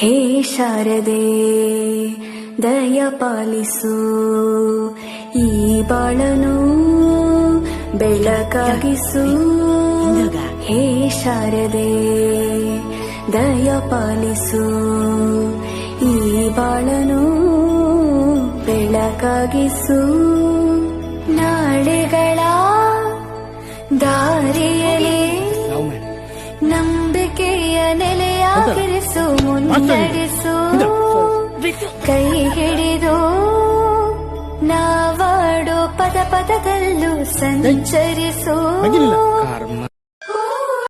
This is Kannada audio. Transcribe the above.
ಹೇ ಶಾರದೆ ದಯ ಪಾಲಿಸು, ಈ ಬಾಳನು ಬೆಳಕಾಗಿಸು. ಹೇ ಶಾರದೆ ದಯ ಪಾಲಿಸು, ಈ ಬಾಳನು ಬೆಳಕಾಗಿಸು. ನಾಳೆಗಳ ದಾರಿಯಲ್ಲಿ ನಂಬಿಕೆಯ ನೆಲೆಯಾಗಿರಿಸು, ಮುನ್ನಡೆಸು. ಕೈ ಹಿಡಿದು ನಾವಾಡೋ ಪದ ಪದದಲ್ಲೂ ಸಂಚರಿಸು.